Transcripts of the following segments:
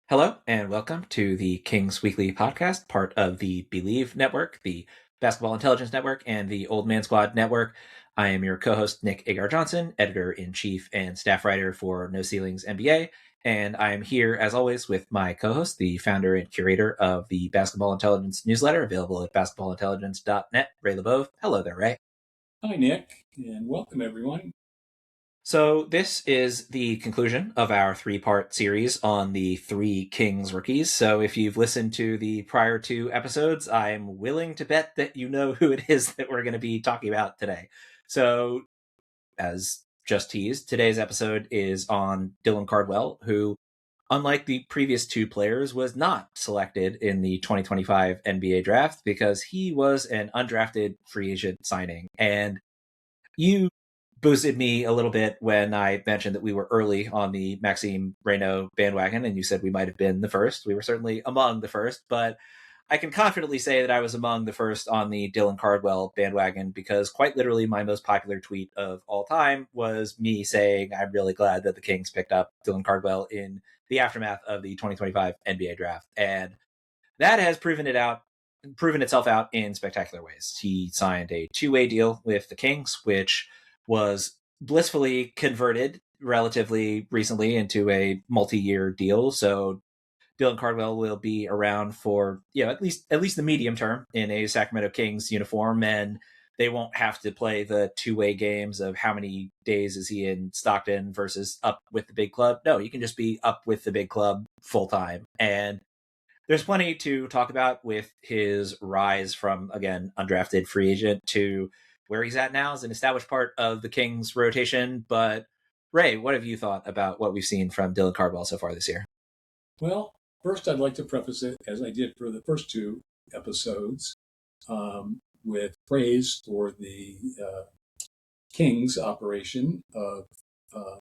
Hello and welcome to the Kings Weekly Podcast, part of the Believe Network, the Basketball Intelligence Network, and the Old Man Squad Network. I am your co-host, Nick Agar Johnson, editor-in-chief and staff writer for No Ceilings NBA, and I am here, as always, with my co-host, the founder and curator of the Basketball Intelligence newsletter, available at basketballintelligence.net, Ray LeBove. Hello there, Ray. Hi, Nick, and welcome, everyone. So this is the conclusion of our three-part series on the three Kings rookies. So if you've listened to the prior two episodes, I'm willing to bet that you know who it is that we're going to be talking about today. So as just teased, today's episode is on Dylan Cardwell, who, unlike the previous two players, was not selected in the 2025 NBA draft because he was an undrafted free agent signing. And you boosted me a little bit when I mentioned that we were early on the Maxime Reynaud bandwagon, and you said we might have been the first. We were certainly among the first, but I can confidently say that I was among the first on the Dylan Cardwell bandwagon because quite literally my most popular tweet of all time was me saying I'm really glad that the Kings picked up Dylan Cardwell in the aftermath of the 2025 NBA draft. And that has proven itself out in spectacular ways. He signed a two-way deal with the Kings, which was blissfully converted relatively recently into a multi-year deal. So Dylan Cardwell will be around for at least the medium term in a Sacramento Kings uniform, and they won't have to play the two-way games of how many days is he in Stockton versus up with the big club. No, you can just be up with the big club full time, and there's plenty to talk about with his rise from, again, undrafted free agent to where he's at now as an established part of the Kings rotation. But Ray, what have you thought about what we've seen from Dylan Cardwell so far this year? Well, first, I'd like to preface it, as I did for the first two episodes, with praise for the Kings operation of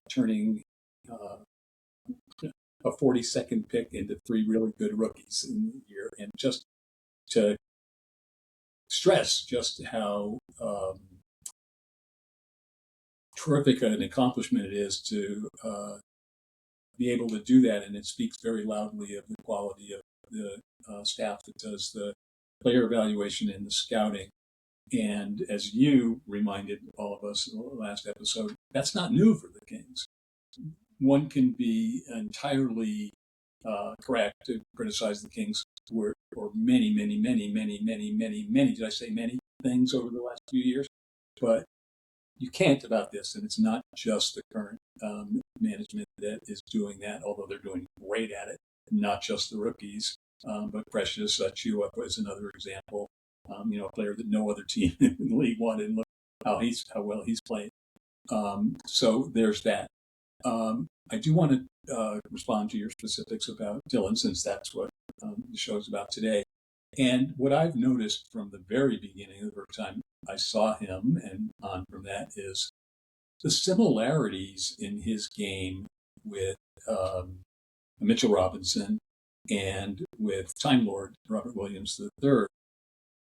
turning a 42nd pick into three really good rookies in the year, and just to stress just how terrific an accomplishment it is to be able to do that, and it speaks very loudly of the quality of the staff that does the player evaluation and the scouting. And as you reminded all of us in the last episode, that's not new for the Kings. One can be entirely correct to criticize the Kings for many, many, many, many, many, many, many, did I say many things over the last few years? But you can't about this, and it's not just the current management that is doing that, although they're doing great at it. Not just the rookies, but Precious Chua is another example. A player that no other team in the league wanted, and look how well he's played. So there's that. I do want to respond to your specifics about Dylan, since that's what the show is about today. And what I've noticed from the very beginning, the first time I saw him and on from that, is the similarities in his game with Mitchell Robinson and with Time Lord Robert Williams III.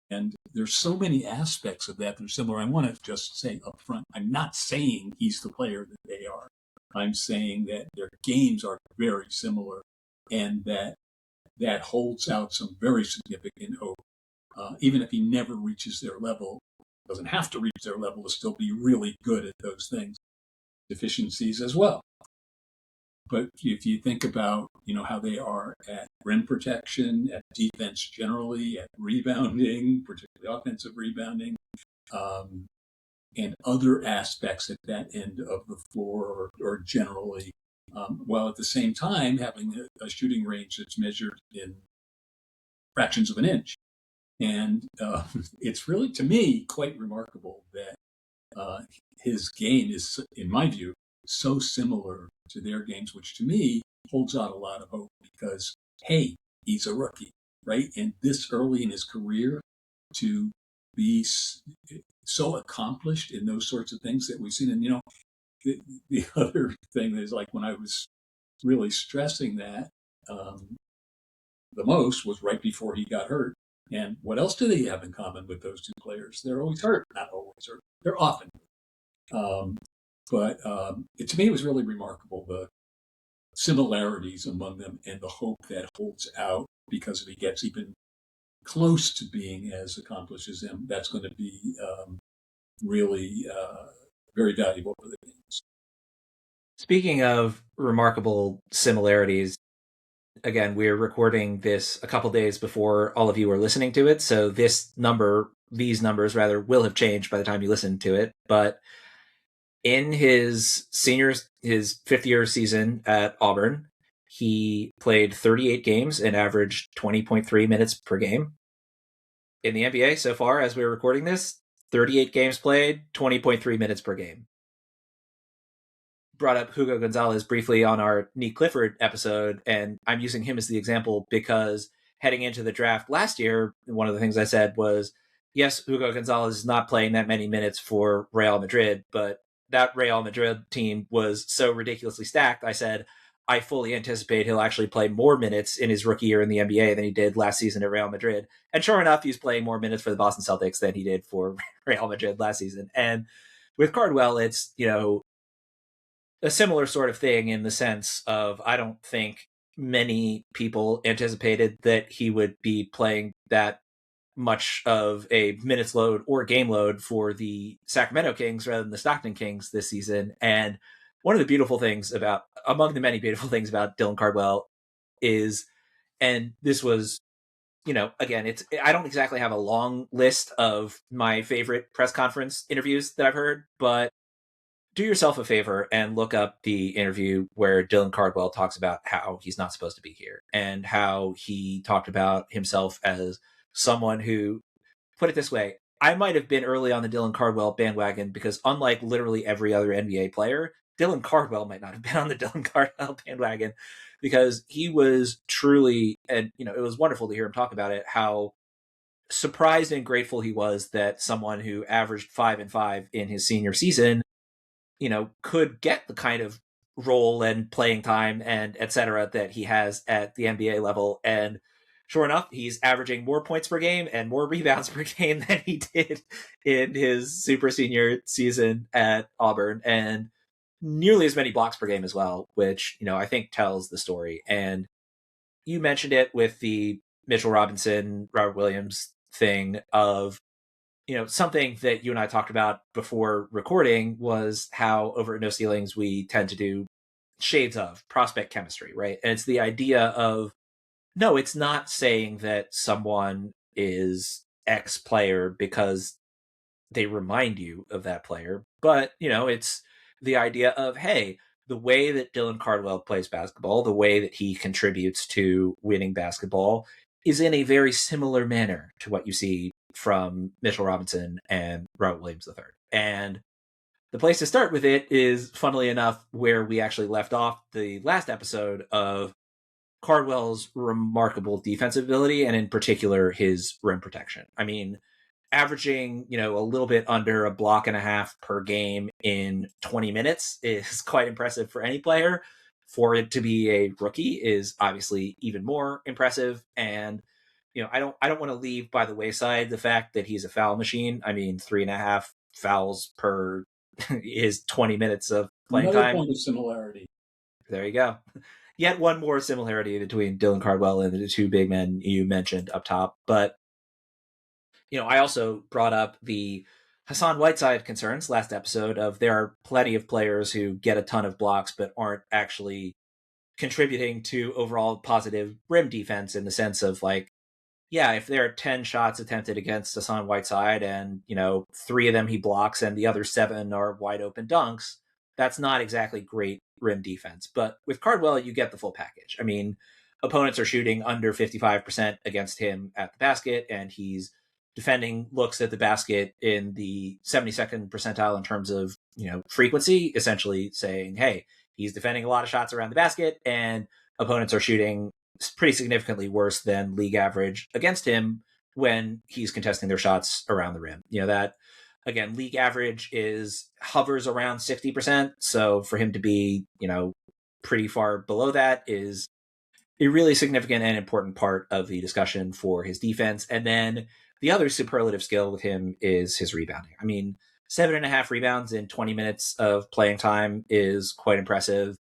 And there's so many aspects of that that are similar. I want to just say up front, I'm not saying he's the player that they are. I'm saying that their games are very similar, and that holds out some very significant hope. Even if he never reaches their level, doesn't have to reach their level to still be really good at those things. Deficiencies as well. But if you think about, how they are at rim protection, at defense generally, at rebounding, particularly offensive rebounding, and other aspects at that end of the floor, or generally, while at the same time having a shooting range that's measured in fractions of an inch. And it's really, to me, quite remarkable that his game is, in my view, so similar to their games, which to me holds out a lot of hope because, hey, he's a rookie, right? And this early in his career to be so accomplished in those sorts of things that we've seen. And, the other thing is, like, when I was really stressing that the most was right before he got hurt. And what else do they have in common with those two players? They're always hurt. Not always hurt. They're often hurt. But to me, it was really remarkable, similarities among them and the hope that holds out, because if he gets even close to being as accomplished as him, that's going to be really very valuable for the Kings. Speaking of remarkable similarities, again, we're recording this a couple days before all of you are listening to it, so these numbers rather, will have changed by the time you listen to it. But in his fifth year season at Auburn, he played 38 games and averaged 20.3 minutes per game. In the NBA so far, as we're recording this, 38 games played, 20.3 minutes per game. Brought up Hugo Gonzalez briefly on our Nick Clifford episode, and I'm using him as the example because heading into the draft last year, one of the things I said was, yes, Hugo Gonzalez is not playing that many minutes for Real Madrid, but that Real Madrid team was so ridiculously stacked, I said, I fully anticipate he'll actually play more minutes in his rookie year in the NBA than he did last season at Real Madrid. And sure enough, he's playing more minutes for the Boston Celtics than he did for Real Madrid last season. And with Cardwell, it's, a similar sort of thing in the sense of, I don't think many people anticipated that he would be playing that much of a minutes load or game load for the Sacramento Kings rather than the Stockton Kings this season. And one of the beautiful things among the many beautiful things about Dylan Cardwell is, and this was, again, I don't exactly have a long list of my favorite press conference interviews that I've heard, but do yourself a favor and look up the interview where Dylan Cardwell talks about how he's not supposed to be here and how he talked about himself as someone who, put it this way, I might have been early on the Dylan Cardwell bandwagon because unlike literally every other NBA player, Dylan Cardwell might not have been on the Dylan Cardwell bandwagon because he was truly, and it was wonderful to hear him talk about it, how surprised and grateful he was that someone who averaged 5-5 in his senior season could get the kind of role and playing time and et cetera that he has at the NBA level. And sure enough, he's averaging more points per game and more rebounds per game than he did in his super senior season at Auburn, and nearly as many blocks per game as well, which, I think tells the story. And you mentioned it with the Mitchell Robinson, Robert Williams thing of, something that you and I talked about before recording was how over at No Ceilings we tend to do shades of prospect chemistry, right? And it's the idea of, no, it's not saying that someone is X player because they remind you of that player, but, it's the idea of, hey, the way that Dylan Cardwell plays basketball, the way that he contributes to winning basketball is in a very similar manner to what you see from Mitchell Robinson and Robert Williams III. And the place to start with it is, funnily enough, where we actually left off the last episode of Cardwell's remarkable defensive ability, and in particular, his rim protection. I mean, averaging, a little bit under a block and a half per game in 20 minutes is quite impressive for any player. For it to be a rookie is obviously even more impressive. And I don't want to leave by the wayside the fact that he's a foul machine. I mean, 3.5 fouls per his 20 minutes of playing Another time. point of similarity. There you go. Yet one more similarity between Dylan Cardwell and the two big men you mentioned up top. But, I also brought up the Hassan Whiteside concerns last episode of there are plenty of players who get a ton of blocks but aren't actually contributing to overall positive rim defense in the sense of like, yeah, if there are 10 shots attempted against Hassan Whiteside and, 3 of them he blocks and the other 7 are wide open dunks, that's not exactly great rim defense. But with Cardwell, you get the full package. I mean, opponents are shooting under 55% against him at the basket, and he's defending looks at the basket in the 72nd percentile in terms of, frequency, essentially saying, hey, he's defending a lot of shots around the basket, and opponents are shooting pretty significantly worse than league average against him when he's contesting their shots around the rim. That, again, league average hovers around 60%. So for him to be, pretty far below that is a really significant and important part of the discussion for his defense. And then the other superlative skill with him is his rebounding. I mean, 7.5 rebounds in 20 minutes of playing time is quite impressive.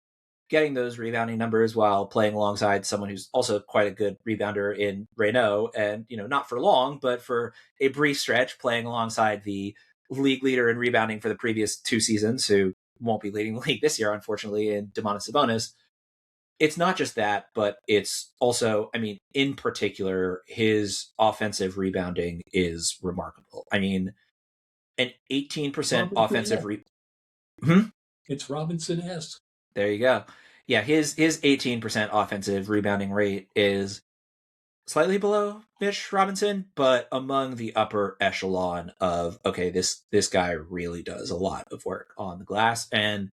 getting those rebounding numbers while playing alongside someone who's also quite a good rebounder in Reynaud, and not for long, but for a brief stretch, playing alongside the league leader in rebounding for the previous 2 seasons, who won't be leading the league this year, unfortunately, in Domantas Sabonis. It's not just that, but it's also, in particular, his offensive rebounding is remarkable. An 18% offensive It's Robinson-esque. There you go. Yeah, his 18% offensive rebounding rate is slightly below Mitch Robinson, but among the upper echelon of, okay, this guy really does a lot of work on the glass. And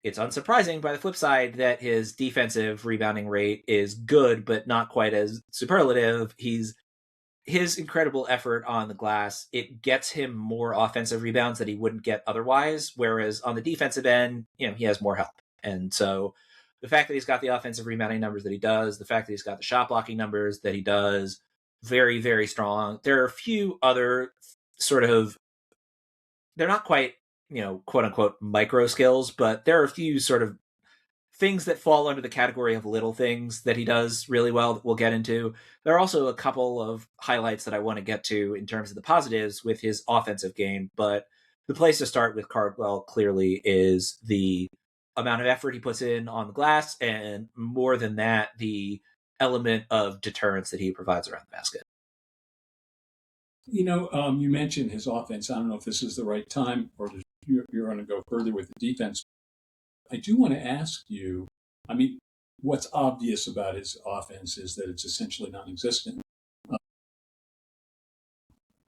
it's unsurprising, by the flip side, that his defensive rebounding rate is good, but not quite as superlative. His incredible effort on the glass, it gets him more offensive rebounds that he wouldn't get otherwise, whereas on the defensive end, he has more help. And so the fact that he's got the offensive rebounding numbers that he does, the fact that he's got the shot blocking numbers that he does, very, very strong. There are a few other sort of, they're not quite, quote unquote micro skills, but there are a few sort of things that fall under the category of little things that he does really well that we'll get into. There are also a couple of highlights that I want to get to in terms of the positives with his offensive game, but the place to start with Cardwell clearly is the amount of effort he puts in on the glass, and more than that, the element of deterrence that he provides around the basket. You mentioned his offense. I don't know if this is the right time or you're going to go further with the defense. I do want to ask you, what's obvious about his offense is that it's essentially non-existent.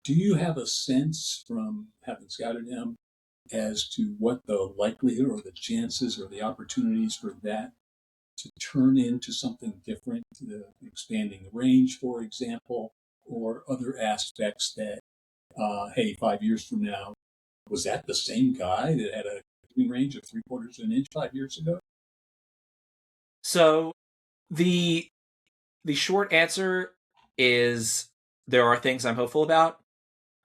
Do you have a sense from having scouted him as to what the likelihood or the chances or the opportunities for that to turn into something different, expanding the range, for example, or other aspects that, 5 years from now, was that the same guy that had a range of 3/4 of an inch 5 years ago? So the short answer is there are things I'm hopeful about.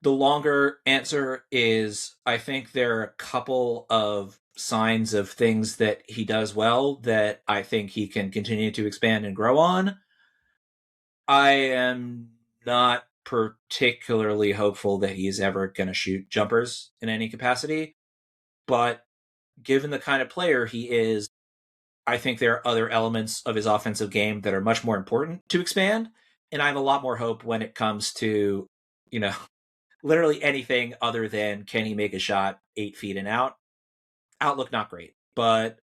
The longer answer is I think there are a couple of signs of things that he does well that I think he can continue to expand and grow on. I am not particularly hopeful that he's ever going to shoot jumpers in any capacity, but given the kind of player he is, I think there are other elements of his offensive game that are much more important to expand. And I have a lot more hope when it comes to, literally anything other than can he make a shot 8 feet and out. Outlook not great, but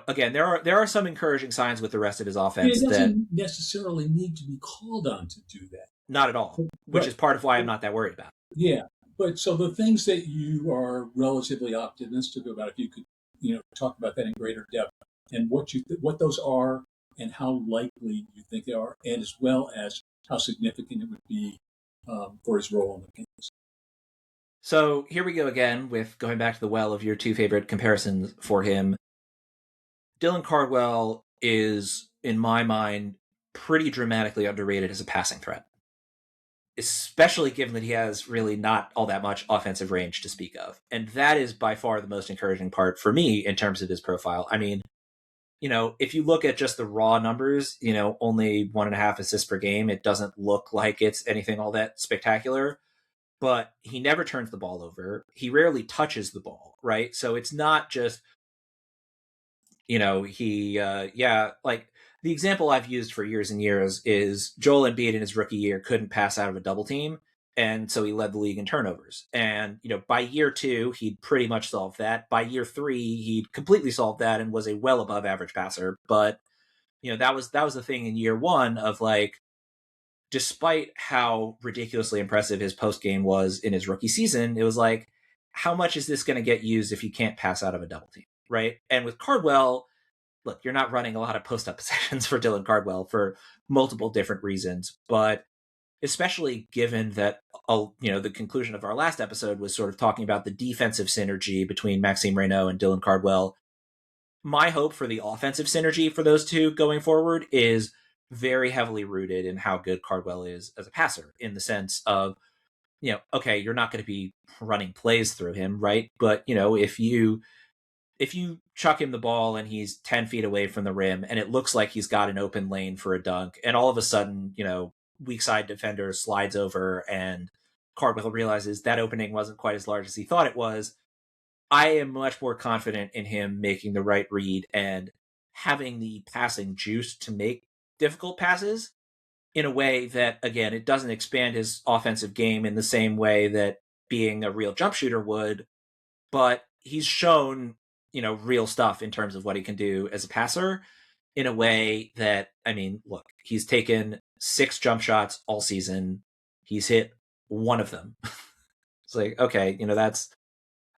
again, there are some encouraging signs with the rest of his offense. It doesn't necessarily need to be called on to do that. Not at all, which is part of why I'm not that worried about it. Yeah, but so the things that you are relatively optimistic about, if you could, talk about that in greater depth, and what those are, and how likely you think they are, and as well as how significant it would be for his role in the Kings. So here we go again with going back to the well of your 2 favorite comparisons for him. Dylan Cardwell is, in my mind, pretty dramatically underrated as a passing threat, especially given that he has really not all that much offensive range to speak of. And that is by far the most encouraging part for me in terms of his profile. If you look at just the raw numbers, only 1.5 assists per game, it doesn't look like it's anything all that spectacular, but he never turns the ball over. He rarely touches the ball, right? So it's not just, the example I've used for years and years is Joel Embiid in his rookie year couldn't pass out of a double team, and so he led the league in turnovers. And, by year 2, he'd pretty much solved that. By year 3, he'd completely solved that and was a well above average passer. But, that was the thing in year 1 of despite how ridiculously impressive his post game was in his rookie season, it was how much is this going to get used if you can't pass out of a double team, right? And with Cardwell, look, you're not running a lot of post-up possessions for Dylan Cardwell for multiple different reasons, but especially given that, the conclusion of our last episode was sort of talking about the defensive synergy between Maxime Reynaud and Dylan Cardwell. My hope for the offensive synergy for those two going forward is very heavily rooted in how good Cardwell is as a passer, in the sense of, you're not going to be running plays through him, right? But, if you chuck him the ball and he's 10 feet away from the rim and it looks like he's got an open lane for a dunk. And all of a sudden, weak side defender slides over and Cardwell realizes that opening wasn't quite as large as he thought it was. I am much more confident in him making the right read and having the passing juice to make difficult passes in a way that, again, it doesn't expand his offensive game in the same way that being a real jump shooter would, but he's shown, real stuff in terms of what he can do as a passer in a way that, I mean, look, he's taken 6 jump shots all season. He's hit one of them. It's like, okay, that's,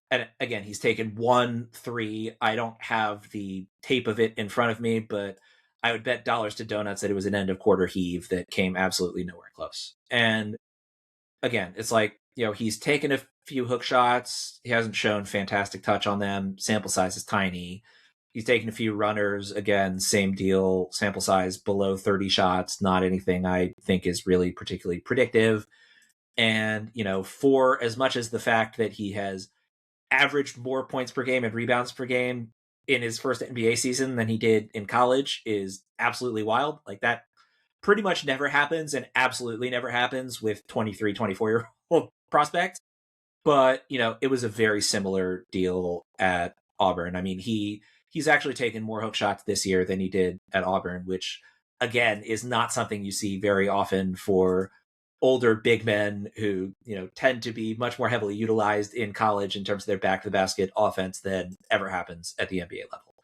and again, he's taken 1 3. I don't have the tape of it in front of me, but I would bet dollars to donuts that it was an end of quarter heave that came absolutely nowhere close. And again, it's like, he's taken a few hook shots. He hasn't shown fantastic touch on them. Sample size is tiny. He's taken a few runners. Again, same deal. Sample size below 30 shots. Not anything I think is really particularly predictive. And, for as much as the fact that he has averaged more points per game and rebounds per game in his first NBA season than he did in college is absolutely wild. Like, that pretty much never happens and absolutely never happens with 23, 24-year-old prospects. But, it was a very similar deal at Auburn. I mean, he's actually taken more hook shots this year than he did at Auburn, which, again, is not something you see very often for older big men who, tend to be much more heavily utilized in college in terms of their back to the basket offense than ever happens at the NBA level.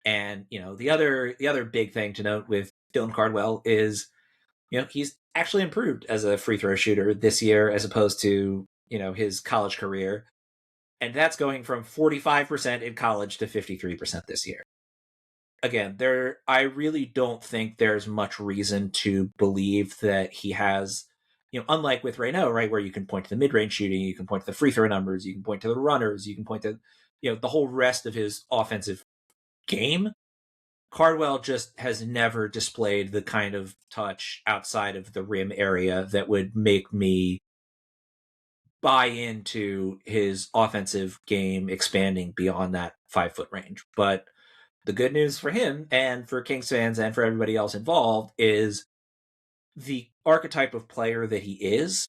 And, the other big thing to note with Dylan Cardwell is, he's actually improved as a free throw shooter this year as opposed to, his college career. And that's going from 45% in college to 53% this year. Again, I really don't think there's much reason to believe that he has, unlike with Reynaud, right, where you can point to the mid-range shooting, you can point to the free throw numbers, you can point to the runners, you can point to, the whole rest of his offensive game. Cardwell just has never displayed the kind of touch outside of the rim area that would make me buy into his offensive game expanding beyond that 5-foot range. But the good news for him and for Kings fans and for everybody else involved is the archetype of player that he is,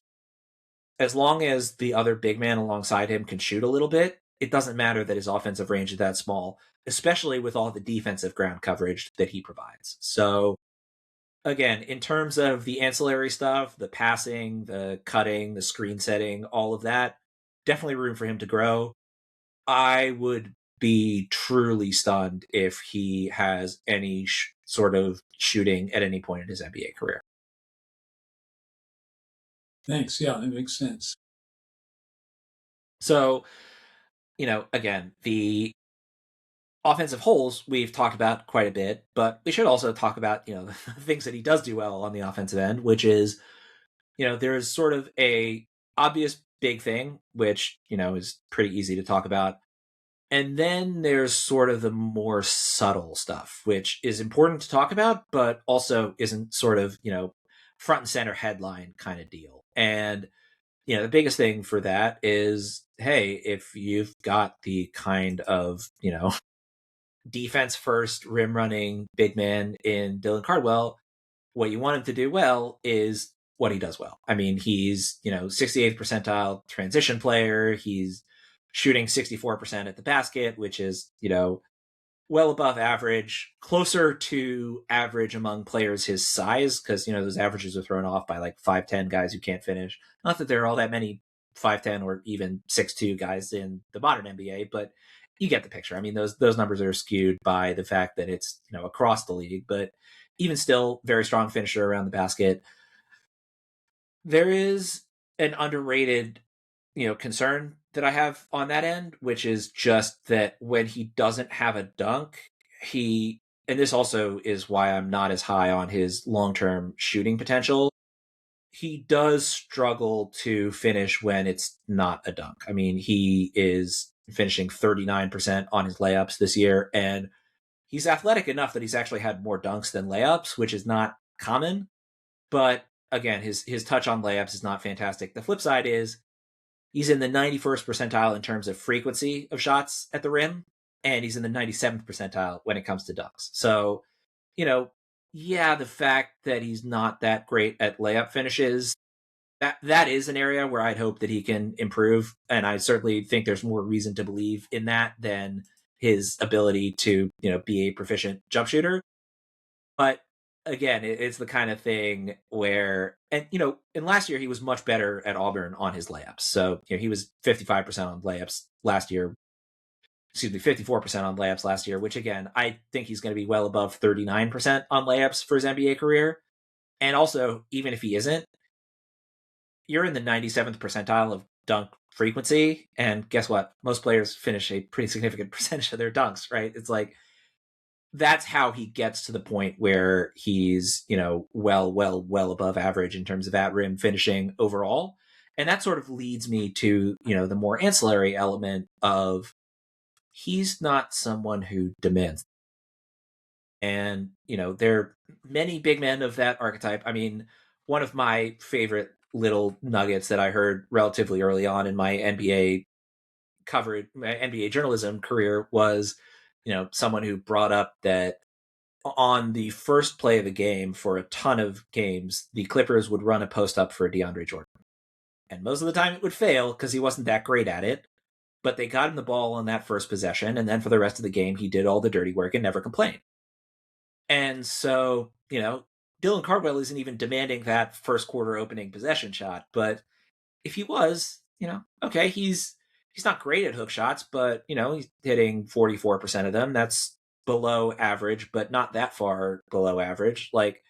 as long as the other big man alongside him can shoot a little bit, it doesn't matter that his offensive range is that small, especially with all the defensive ground coverage that he provides. So again, in terms of the ancillary stuff, the passing, the cutting, the screen setting, all of that, definitely room for him to grow. I would be truly stunned if he has any sort of shooting at any point in his NBA career. Thanks. Yeah, that makes sense. So, again, the offensive holes we've talked about quite a bit, but we should also talk about, the things that he does do well on the offensive end, which is, there is sort of a obvious big thing, which, is pretty easy to talk about. And then there's sort of the more subtle stuff, which is important to talk about, but also isn't sort of, front and center headline kind of deal. And, the biggest thing for that is, hey, if you've got the kind of, defense first, rim running big man in Dylan Cardwell, what you want him to do well is what he does well. I mean, he's, 68th percentile transition player. He's shooting 64% at the basket, which is, well above average, closer to average among players his size, because, those averages are thrown off by like 5'10" guys who can't finish. Not that there are all that many 5'10" or even 6'2" guys in the modern NBA, but you get the picture. I mean, those numbers are skewed by the fact that it's, across the league, but even still, very strong finisher around the basket. There is an underrated, concern that I have on that end, which is just that when he doesn't have a dunk, and this also is why I'm not as high on his long-term shooting potential, he does struggle to finish when it's not a dunk. I mean, he is finishing 39% on his layups this year, and he's athletic enough that he's actually had more dunks than layups, which is not common. But again, his touch on layups is not fantastic. The flip side is he's in the 91st percentile in terms of frequency of shots at the rim. and he's in the 97th percentile when it comes to dunks. So, you know, yeah, the fact that he's not that great at layup finishes, that is an area where I'd hope that he can improve, and I certainly think there's more reason to believe in that than his ability to, be a proficient jump shooter. But again, it's the kind of thing where, and in last year he was much better at Auburn on his layups. So he was 55% on layups last year. Excuse me, 54% on layups last year, which again, I think he's going to be well above 39% on layups for his NBA career. And also, even if he isn't, you're in the 97th percentile of dunk frequency. And guess what? Most players finish a pretty significant percentage of their dunks, right? It's like, that's how he gets to the point where he's, well above average in terms of at rim finishing overall. And that sort of leads me to, the more ancillary element of he's not someone who demands. And, there are many big men of that archetype. I mean, one of my favorite little nuggets that I heard relatively early on in my NBA journalism career was, someone who brought up that on the first play of the game for a ton of games, the Clippers would run a post up for DeAndre Jordan. And most of the time it would fail because he wasn't that great at it. But they got him the ball on that first possession. And then for the rest of the game, he did all the dirty work and never complained. And so, Dylan Cardwell isn't even demanding that first quarter opening possession shot. But if he was, okay, he's not great at hook shots, but he's hitting 44% of them. That's below average, but not that far below average. Like,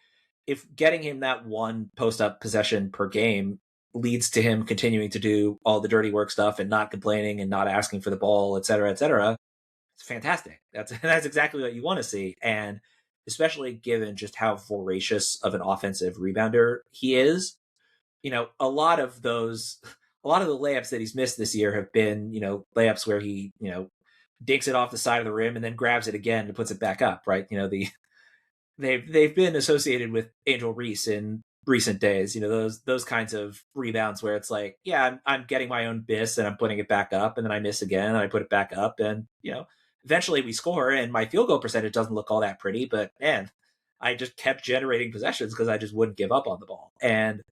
if getting him that one post up possession per game leads to him continuing to do all the dirty work stuff and not complaining and not asking for the ball, et cetera, it's fantastic. That's exactly what you want to see. And especially given just how voracious of an offensive rebounder he is, a lot of the layups that he's missed this year have been, layups where he, dinks it off the side of the rim and then grabs it again and puts it back up, right? They've been associated with Angel Reese in recent days, those kinds of rebounds where it's like, yeah, I'm getting my own miss and I'm putting it back up, and then I miss again and I put it back up, and eventually we score, and my field goal percentage doesn't look all that pretty, but man, I just kept generating possessions because I just wouldn't give up on the ball. And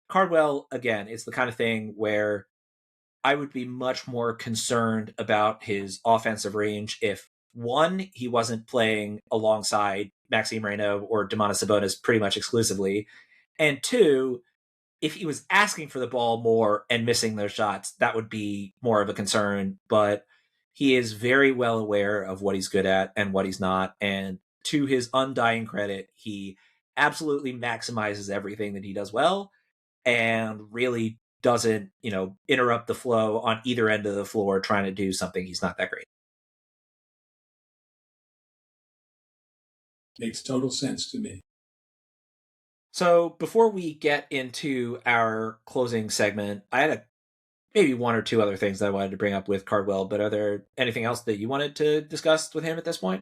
Cardwell, again, it's the kind of thing where I would be much more concerned about his offensive range if, one, he wasn't playing alongside Maxime Reynaud or Domantas Sabonis pretty much exclusively, and two, if he was asking for the ball more and missing those shots, that would be more of a concern. But he is very well aware of what he's good at and what he's not. And to his undying credit, he absolutely maximizes everything that he does well and really doesn't, interrupt the flow on either end of the floor trying to do something he's not that great. Makes total sense to me. So before we get into our closing segment, I had maybe one or two other things that I wanted to bring up with Cardwell, but are there anything else that you wanted to discuss with him at this point?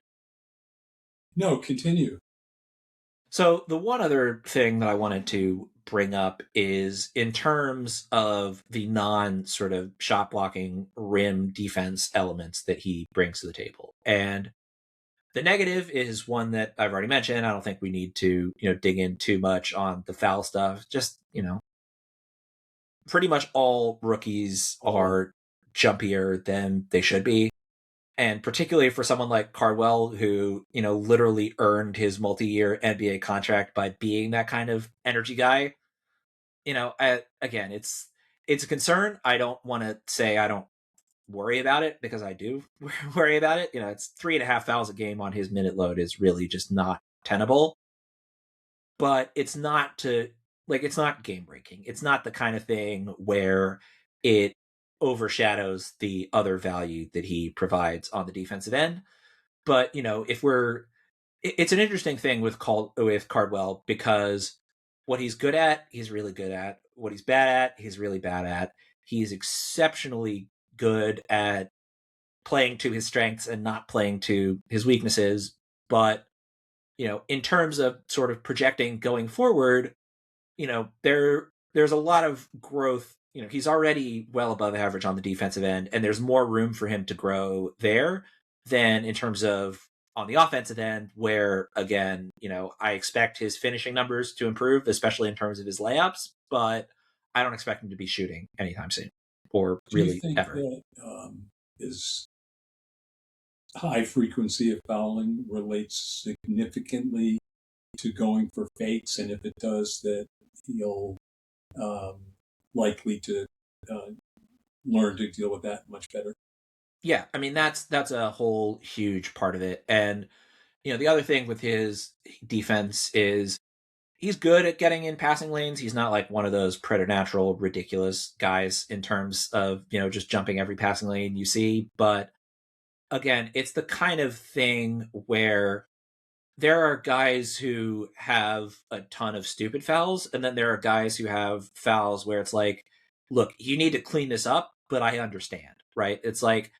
No, continue. So the one other thing that I wanted to bring up is in terms of the non sort of shot blocking rim defense elements that he brings to the table. And the negative is one that I've already mentioned. I don't think we need to, dig in too much on the foul stuff. Just, pretty much all rookies are jumpier than they should be. And particularly for someone like Cardwell, who, literally earned his multi-year NBA contract by being that kind of energy guy, again, it's a concern. I don't want to say I don't worry about it, because I do worry about it. It's 3.5 fouls a game on his minute load is really just not tenable. But it's not it's not game breaking. It's not the kind of thing where it overshadows the other value that he provides on the defensive end. But, it's an interesting thing with Cardwell, because what he's good at, he's really good at. What he's bad at, he's really bad at. He's exceptionally good at playing to his strengths and not playing to his weaknesses. But, in terms of sort of projecting going forward, there's a lot of growth. He's already well above average on the defensive end, and there's more room for him to grow there. than in terms of on the offensive end, where again, I expect his finishing numbers to improve, especially in terms of his layups, but I don't expect him to be shooting anytime soon or Do you really think ever. that his high frequency of fouling relates significantly to going for fakes? And if it does, that he'll um, likely to uh, learn to deal with that much better? Yeah, I mean that's a whole huge part of it. And the other thing with his defense is he's good at getting in passing lanes. He's not like one of those preternatural, ridiculous guys in terms of, just jumping every passing lane you see. But again, it's the kind of thing where there are guys who have a ton of stupid fouls, and then there are guys who have fouls where it's like, look, you need to clean this up, but I understand, right? It's like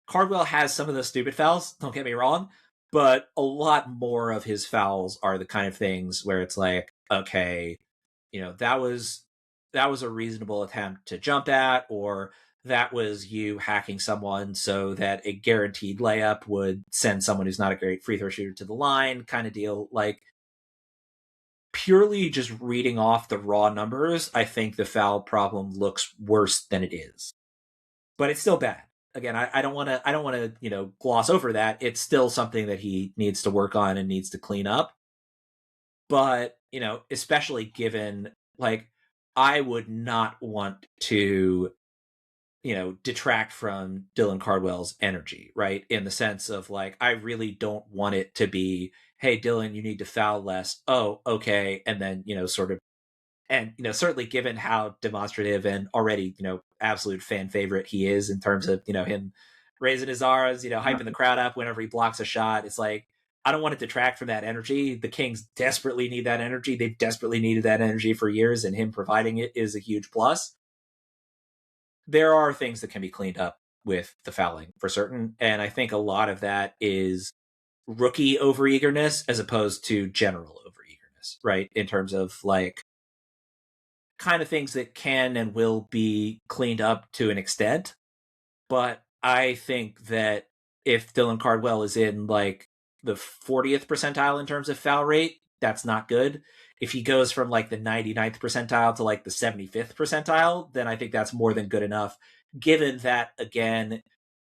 Cardwell has some of the stupid fouls, don't get me wrong, but a lot more of his fouls are the kind of things where it's like, okay, that was a reasonable attempt to jump at, or that was you hacking someone so that a guaranteed layup would send someone who's not a great free throw shooter to the line, kind of deal. Like purely just reading off the raw numbers, I think the foul problem looks worse than it is, but it's still bad. Again, I don't want to gloss over that. It's still something that he needs to work on and needs to clean up. But especially given, like, I would not want to detract from Dylan Cardwell's energy, right? In the sense of like, I really don't want it to be, hey, Dylan, you need to foul less. Oh, okay. And then, sort of, and, certainly given how demonstrative and already, absolute fan favorite he is in terms of, him raising his arms, hyping the crowd up whenever he blocks a shot. It's like, I don't want to detract from that energy. The Kings desperately need that energy. They've desperately needed that energy for years, and him providing it is a huge plus. There are things that can be cleaned up with the fouling for certain. And I think a lot of that is rookie overeagerness as opposed to general overeagerness, right? In terms of like kind of things that can and will be cleaned up to an extent. But I think that if Dylan Cardwell is in like the 40th percentile in terms of foul rate, that's not good. If he goes from like the 99th percentile to like the 75th percentile, then I think that's more than good enough. Given that, again,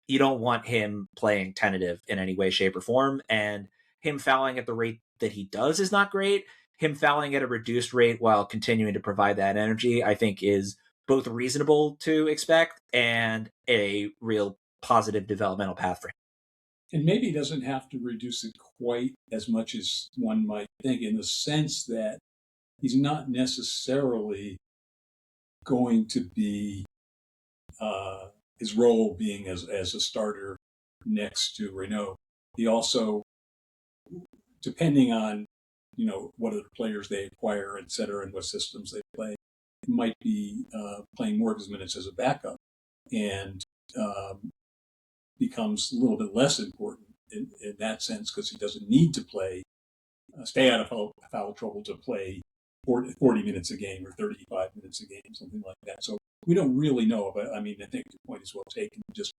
you don't want him playing tentative in any way, shape, or form. And him fouling at the rate that he does is not great. Him fouling at a reduced rate while continuing to provide that energy, I think, is both reasonable to expect and a real positive developmental path for him. And maybe he doesn't have to reduce it quite as much as one might think, in the sense that he's not necessarily going to be his role being as a starter next to Renault. He also, depending on what other players they acquire, et cetera, and what systems they play, might be playing more of his minutes as a backup, and becomes a little bit less important in that sense, because he doesn't need to stay out of foul trouble to play 40 minutes a game or 35 minutes a game, something like that. So we don't really know, but I mean, I think the point is well taken. Just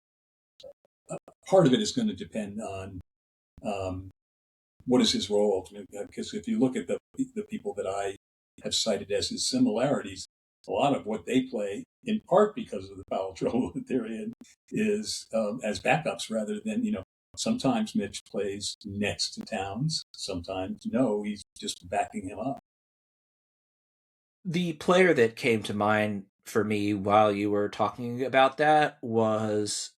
part of it is going to depend on what is his role ultimately. Because if you look at the people that I have cited as his similarities, a lot of what they play, in part because of the foul trouble that they're in, is as backups rather than, sometimes Mitch plays next to Towns. Sometimes, no, he's just backing him up. The player that came to mind for me while you were talking about that was,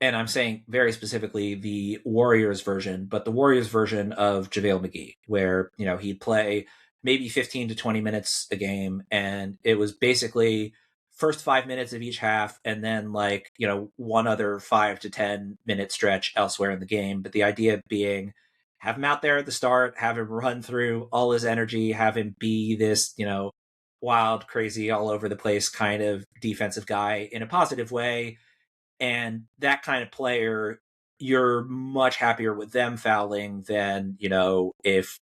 and I'm saying very specifically the Warriors version, but the Warriors version of JaVale McGee, where, he'd play maybe 15 to 20 minutes a game. And it was basically first 5 minutes of each half, and then like, one other 5 to 10 minute stretch elsewhere in the game. But the idea being, have him out there at the start, have him run through all his energy, have him be this, wild, crazy, all over the place kind of defensive guy in a positive way. And that kind of player, you're much happier with them fouling than, if,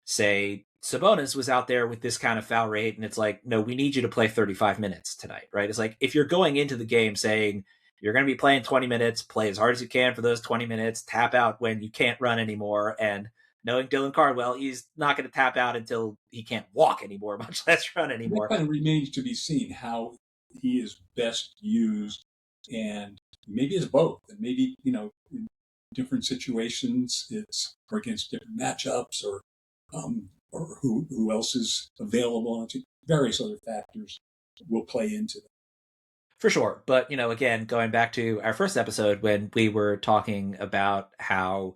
say, Sabonis was out there with this kind of foul rate and it's like, no, we need you to play 35 minutes tonight, right? It's like if you're going into the game saying, you're going to be playing 20 minutes, play as hard as you can for those 20 minutes, tap out when you can't run anymore. And knowing Dylan Cardwell, he's not going to tap out until he can't walk anymore, much less run That anymore. kind of remains to be seen how he is best used, and maybe it's both, and maybe in different situations it's or against different matchups, or who else is available, and various other factors will play into that. For sure. But, again, going back to our first episode when we were talking about how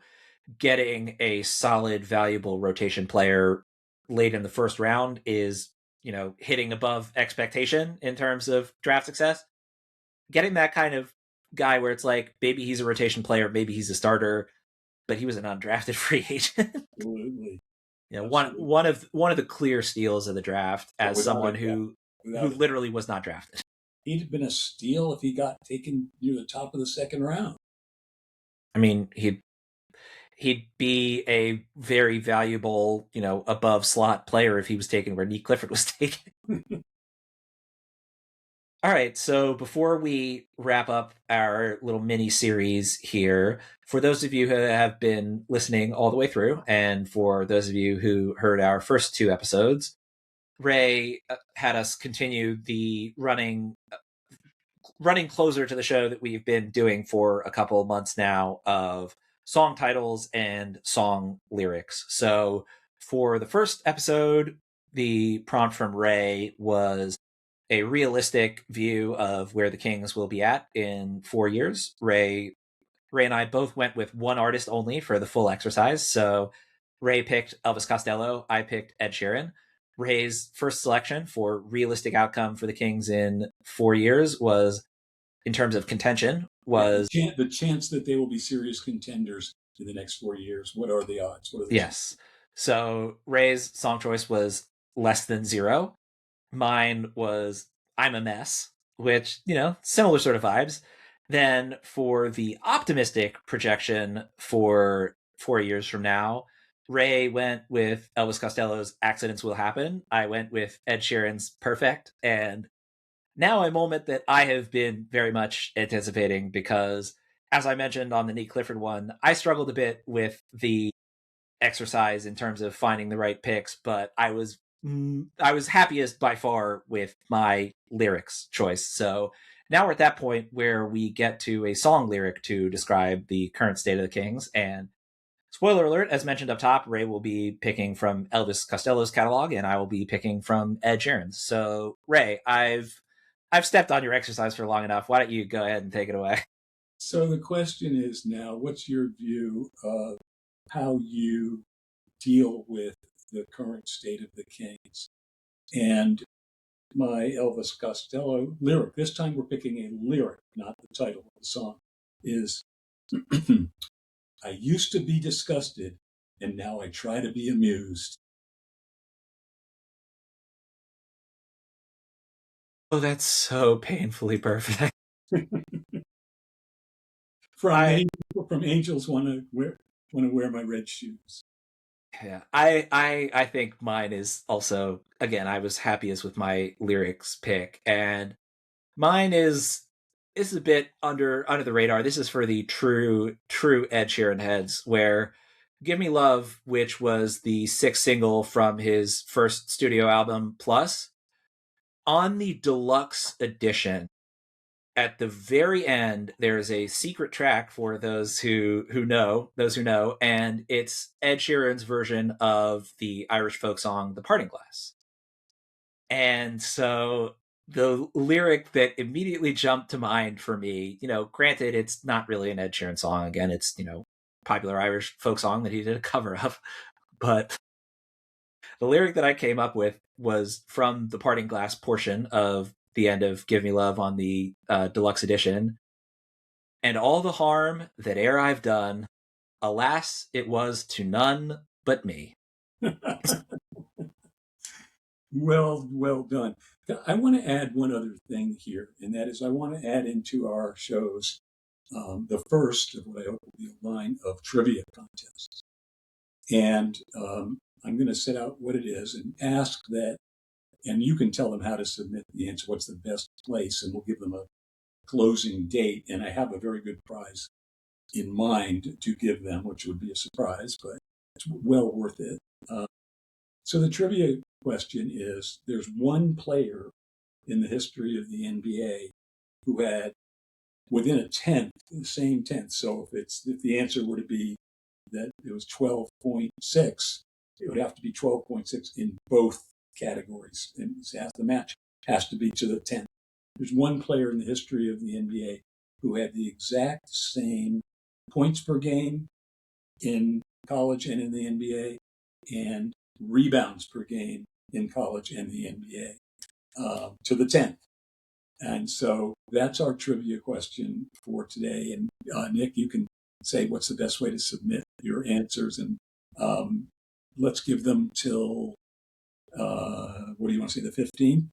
getting a solid, valuable rotation player late in the first round is, hitting above expectation in terms of draft success. Getting that kind of guy where it's like maybe he's a rotation player, maybe he's a starter, but he was an undrafted free agent. Absolutely. One of the clear steals of the draft Oh, as someone who without literally was not drafted. he'd have been a steal if he got taken near the top of the second round. I mean, he'd be a very valuable, above slot player if he was taken where Nick Clifford was taken. All right, so before we wrap up our little mini series here, for those of you who have been listening all the way through, and for those of you who heard our first two episodes, Ray had us continue the running closer to the show that we've been doing for a couple of months now of song titles and song lyrics. So for the first episode, the prompt from Ray was a realistic view of where the Kings will be at in 4 years. Ray and I both went with one artist only for the full exercise. So Ray picked Elvis Costello. I picked Ed Sheeran. Ray's first selection for realistic outcome for the Kings in 4 years was, in terms of contention, was the chance that they will be serious contenders in the next 4 years. What are the odds? What are the yes. So Ray's song choice was less than zero. Mine was I'm a Mess, which, similar sort of vibes. Then for the optimistic projection for 4 years from now, Ray went with Elvis Costello's Accidents Will Happen. I went with Ed Sheeran's Perfect. And now a moment that I have been very much anticipating because, as I mentioned on the Nick Clifford one, I struggled a bit with the exercise in terms of finding the right picks, but I was happiest by far with my lyrics choice. So now we're at that point where we get to a song lyric to describe the current state of the Kings. And spoiler alert, as mentioned up top, Ray will be picking from Elvis Costello's catalog, and I will be picking from Ed Sheeran's. So Ray, I've stepped on your exercise for long enough. Why don't you go ahead and take it away? So the question is now, what's your view of how you deal with the current state of the Kings? And my Elvis Costello lyric, this time we're picking a lyric, not the title of the song, is I used to be disgusted, and now I try to be amused. Oh, that's so painfully perfect. From from Angels want to wear my red shoes. Yeah, I think mine is also, again, I was happiest with my lyrics pick, and mine is a bit under the radar. This is for the true Ed Sheeran heads, where "Give Me Love," which was the sixth single from his first studio album, Plus, on the deluxe edition, at the very end, there's a secret track for those who know, and it's Ed Sheeran's version of the Irish folk song "The Parting Glass." And so the lyric that immediately jumped to mind for me, granted, it's not really an Ed Sheeran song. Again, it's popular Irish folk song that he did a cover of, but the lyric that I came up with was from the Parting Glass portion of the end of "Give Me Love" on the deluxe edition. "And all the harm that e'er I've done, alas, it was to none but me." Well done. I want to add one other thing here, and that is I want to add into our shows the first of what I hope will be a line of trivia contests. And I'm going to set out what it is and ask that, and you can tell them how to submit the answer, what's the best place, and we'll give them closing date, and I have a very good prize in mind to give them, which would be a surprise, but it's well worth it. So the trivia question is, there's one player in the history of the NBA who had within a tenth, the same tenth. So if the answer were to be that it was 12.6, it would have to be 12.6 in both categories. And the match has to be to the 10th. There's one player in the history of the NBA who had the exact same points per game in college and in the NBA and rebounds per game in college and the NBA to the 10th. And so that's our trivia question for today. And Nick, you can say what's the best way to submit your answers. And let's give them till, what do you want to say, the 15th?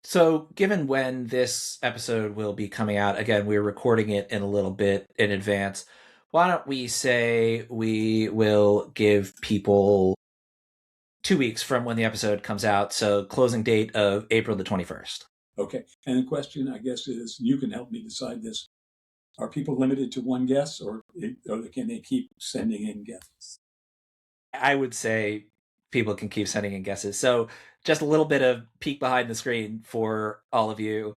So given when this episode will be coming out, again, we're recording it in a little bit in advance. Why don't we say we will give people 2 weeks from when the episode comes out. So closing date of April the 21st. Okay. And the question, I guess, is, you can help me decide this. Are people limited to one guess, or can they keep sending in guesses? I would say people can keep sending in guesses. So just a little bit of peek behind the screen for all of you.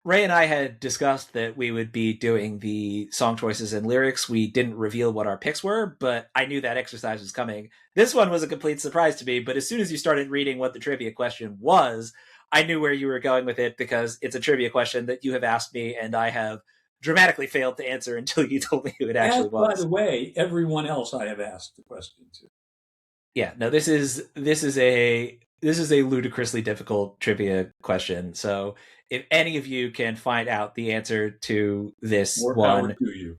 Ray and I had discussed that we would be doing the song choices and lyrics. We didn't reveal what our picks were, but I knew that exercise was coming. This one was a complete surprise to me, but as soon as you started reading what the trivia question was, I knew where you were going with it, because it's a trivia question that you have asked me and I have dramatically failed to answer until you told me who it actually was. By the way, everyone else I have asked the question to. Yeah, no, this is a ludicrously difficult trivia question. So if any of you can find out the answer to this More one, power to you.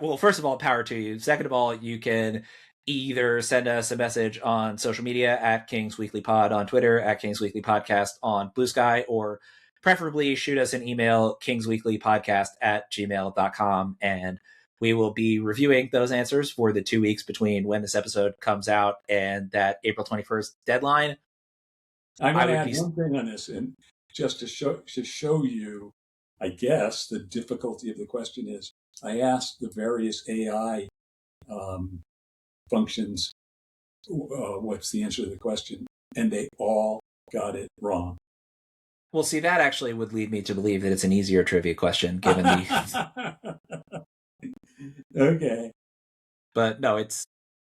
Well, first of all, power to you. Second of all, you can either send us a message on social media at Kings Weekly Pod on Twitter, at Kings Weekly Podcast on Blue Sky, or preferably shoot us an email, kingsweeklypodcast@gmail.com, and we will be reviewing those answers for the 2 weeks between when this episode comes out and that April 21st deadline. I'm going to add one thing on this, and just to show you, I guess, the difficulty of the question is, I asked the various AI functions what's the answer to the question, and they all got it wrong. Well, see, that actually would lead me to believe that it's an easier trivia question, given the... Okay. But no, it's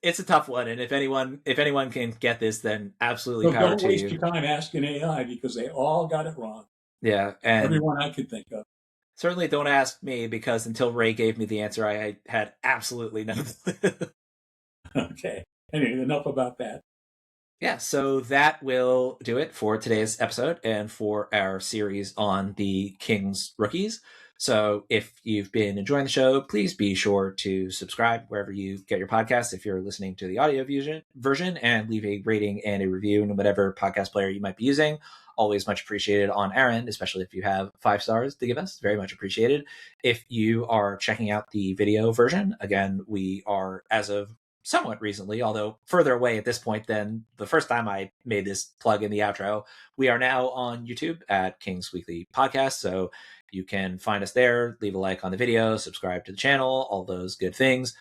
a tough one, and if anyone can get this, then absolutely power to you. Don't waste your time asking AI, because they all got it wrong. Yeah, and everyone I could think of. Certainly don't ask me, because until Ray gave me the answer, I had absolutely no clue. Okay. Anyway, enough about that. Yeah, so that will do it for today's episode and for our series on the Kings rookies. So if you've been enjoying the show, please be sure to subscribe wherever you get your podcasts if you're listening to the audio version, and leave a rating and a review in whatever podcast player you might be using. Always much appreciated on our end, especially if you have 5 stars to give us. Very much appreciated. If you are checking out the video version, again, we are, as of somewhat recently, although further away at this point than the first time I made this plug in the outro, we are now on YouTube at Kings Weekly Podcast. So you can find us there, leave a like on the video, subscribe to the channel, all those good things.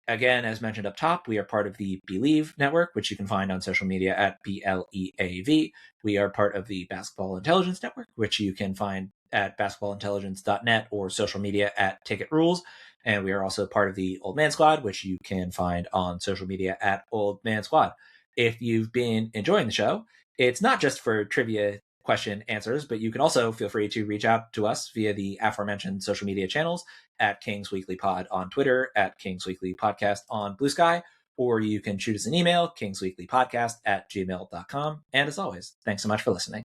Again, as mentioned up top, we are part of the Believe Network, which you can find on social media at BLEAV. We are part of the Basketball Intelligence Network, which you can find at basketballintelligence.net or social media at Ticket Rules. And we are also part of the Old Man Squad, which you can find on social media at Old Man Squad. If you've been enjoying the show, it's not just for trivia question answers, but you can also feel free to reach out to us via the aforementioned social media channels at Kings Weekly Pod on Twitter, at Kings Weekly Podcast on Blue Sky, or you can shoot us an email, kingsweeklypodcast@gmail.com. And as always, thanks so much for listening.